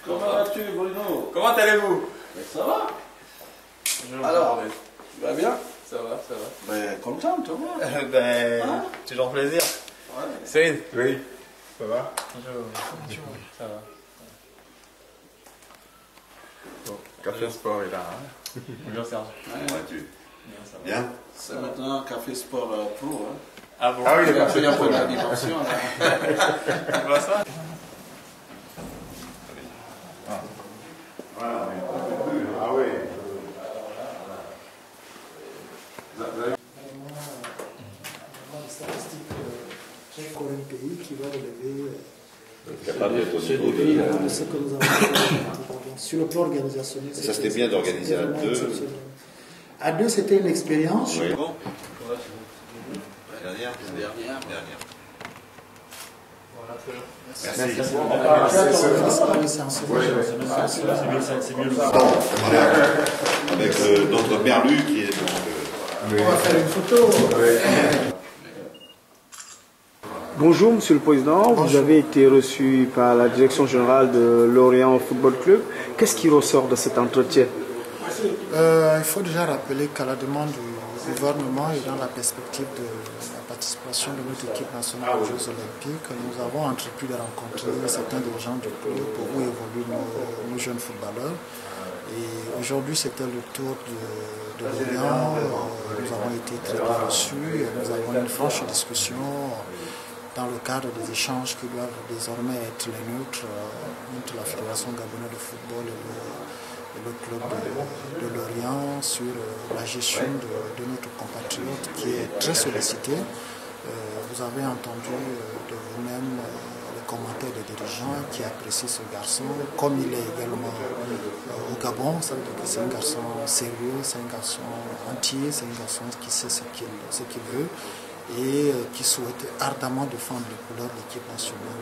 Comment vas-tu, Bruno? Comment allez-vous? Ça va. Alors, tu vas bien? Ça va, ça va. Ben, content, toi. Toujours plaisir. Ouais. Céline? Oui. Ça va? Bonjour. Ça va. Bon, Café Sport est là. Hein? Bonjour Serge. Ouais. Bien, ça va. Bien. C'est maintenant Café Sport Pro. Hein. Ah bon? Ah oui, Il y a Café un peu Sport. de la dimension. Là. Tu vois ça? Ah oui. Des statistiques très pour un pays qui va relever Capable d'être au ce niveau défi de... de ce que nous avons fait. Sur le plan organisationnel. Ça, c'était bien d'organiser à vraiment deux. exceptionnel. À deux, c'était une expérience. Oui. Bon. La dernière. Merci. C'est mieux. Attends, avec notre Merlu qui est donc... On va faire une photo. Bonjour Monsieur le Président, vous avez été reçu par la Direction Générale de Lorient Football Club. Qu'est-ce qui ressort de cet entretien? Il faut déjà rappeler qu'à la demande du gouvernement et dans la perspective de la participation de notre équipe nationale aux Jeux Olympiques, nous avons entrepris de rencontrer certains des gens du club où évoluent nos jeunes footballeurs. Et aujourd'hui, c'était le tour de Lorient. Nous avons été très bien reçus. Nous avons une franche discussion dans le cadre des échanges qui doivent désormais être les nôtres entre la Fédération gabonaise de football et le club de Lorient sur la gestion de notre compatriote qui est très sollicité. Vous avez entendu de vous-même les commentaires des dirigeants qui apprécient ce garçon, comme il est également au Gabon. Ça veut dire que c'est un garçon sérieux, c'est un garçon entier, c'est un garçon qui sait ce qu'il veut et qui souhaite ardemment défendre les couleurs de l'équipe nationale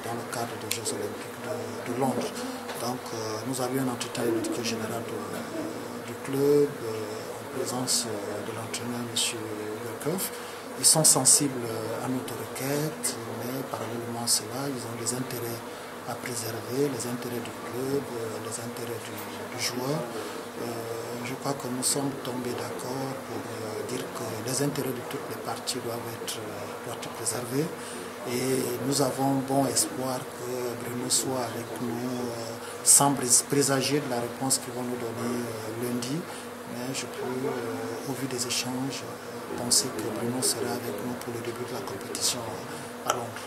dans le cadre des Jeux Olympiques de Londres. Donc nous avions un entretien avec le directeur général du club en présence de l'entraîneur M. Berkoff. Ils sont sensibles à notre requête, mais parallèlement à cela, ils ont des intérêts à préserver, les intérêts du club, les intérêts du joueur. Je crois que nous sommes tombés d'accord pour dire que les intérêts de toutes les parties doivent être préservés. Et nous avons bon espoir que Bruno soit avec nous, sans présager de la réponse qu'ils vont nous donner lundi. Mais je peux, au vu des échanges, penser que Bruno sera avec nous pour le début de la compétition à Londres.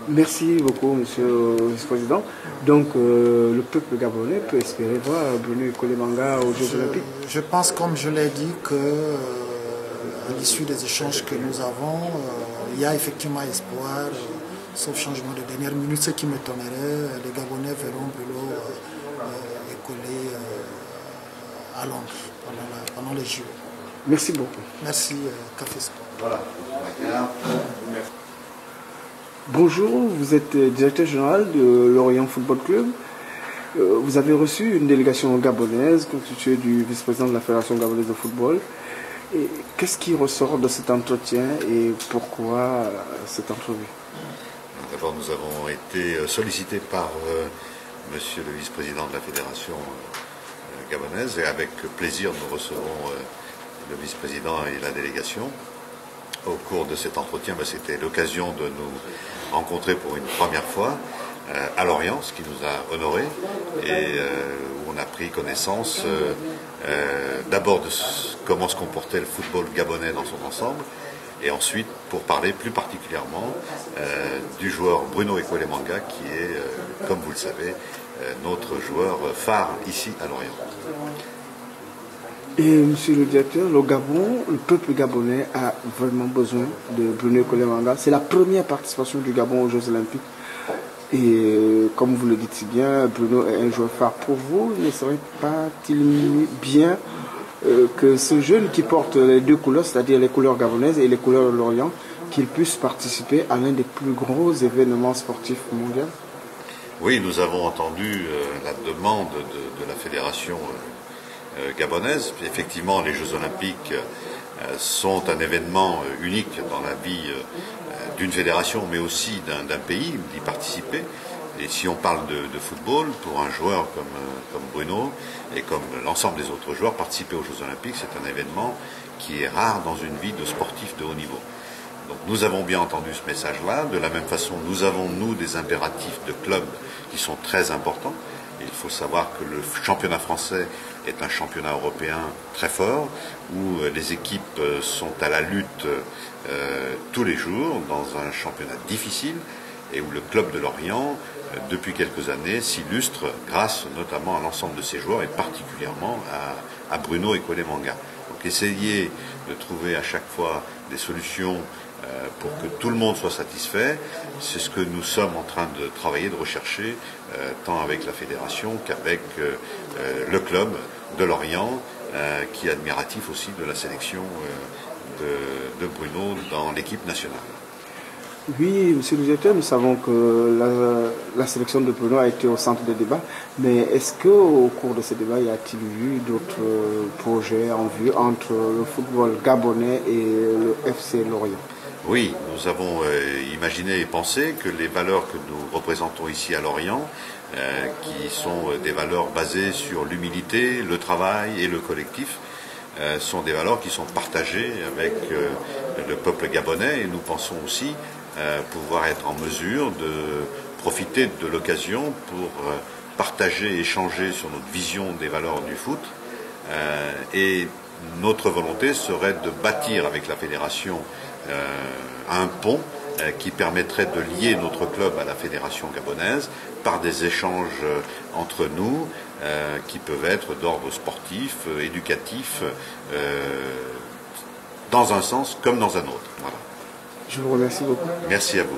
Merci beaucoup Monsieur le Vice-président. Donc le peuple gabonais peut espérer voir Bruno Ikolemanga aux Jeux Olympiques. Je pense, comme je l'ai dit, que à l'issue des échanges que nous avons, il y a effectivement espoir, sauf changement de dernière minute. Ce qui m'étonnerait, les Gabonais verront Bruno écoler à Londres pendant les Jeux. Merci beaucoup. Merci, Café Sport. Voilà. Bonjour, vous êtes directeur général de Lorient Football Club. Vous avez reçu une délégation gabonaise constituée du vice-président de la Fédération gabonaise de football. Qu'est-ce qui ressort de cet entretien et pourquoi cette entrevue? D'abord, nous avons été sollicités par monsieur le vice-président de la Fédération gabonaise et avec plaisir nous recevons le vice-président et la délégation. Au cours de cet entretien, c'était l'occasion de nous rencontrer pour une première fois à Lorient, ce qui nous a honorés, et où on a pris connaissance d'abord de comment se comportait le football gabonais dans son ensemble, et ensuite pour parler plus particulièrement du joueur Bruno Ikolemanga, qui est, comme vous le savez, notre joueur phare ici à Lorient. Et Monsieur le directeur, le Gabon, le peuple gabonais a vraiment besoin de Bruno Ikolemanga. C'est la première participation du Gabon aux Jeux Olympiques. Et comme vous le dites si bien, Bruno est un joueur phare pour vous. Ne serait pas-il bien que ce jeune qui porte les deux couleurs, c'est-à-dire les couleurs gabonaises et les couleurs de l'Orient, qu'il puisse participer à l'un des plus gros événements sportifs mondiaux? Oui, nous avons entendu la demande de la fédération gabonaise. Effectivement, les Jeux Olympiques sont un événement unique dans la vie d'une fédération, mais aussi d'un pays d'y participer. Et si on parle de football, pour un joueur comme Bruno et comme l'ensemble des autres joueurs, participer aux Jeux Olympiques, c'est un événement qui est rare dans une vie de sportif de haut niveau. Donc nous avons bien entendu ce message-là. De la même façon, nous avons, nous, des impératifs de club qui sont très importants. Il faut savoir que le championnat français est un championnat européen très fort, où les équipes sont à la lutte tous les jours, dans un championnat difficile, et où le club de Lorient, depuis quelques années, s'illustre grâce notamment à l'ensemble de ses joueurs, et particulièrement à Bruno Ekolemanga. Donc essayer de trouver à chaque fois des solutions pour que tout le monde soit satisfait, c'est ce que nous sommes en train de travailler, de rechercher, tant avec la fédération qu'avec le club de Lorient, qui est admiratif aussi de la sélection de Bruno dans l'équipe nationale. Oui, monsieur le directeur, nous savons que la sélection de Bruno a été au centre des débats, mais est-ce qu'au cours de ces débats, y a-t-il eu d'autres projets en vue entre le football gabonais et le FC Lorient? Oui, nous avons imaginé et pensé que les valeurs que nous représentons ici à Lorient, qui sont des valeurs basées sur l'humilité, le travail et le collectif, sont des valeurs qui sont partagées avec le peuple gabonais, et nous pensons aussi pouvoir être en mesure de profiter de l'occasion pour partager, échanger sur notre vision des valeurs du foot. Et notre volonté serait de bâtir avec la fédération un pont qui permettrait de lier notre club à la fédération gabonaise par des échanges entre nous qui peuvent être d'ordre sportif, éducatif, dans un sens comme dans un autre. Voilà. Je vous remercie beaucoup. Merci à vous.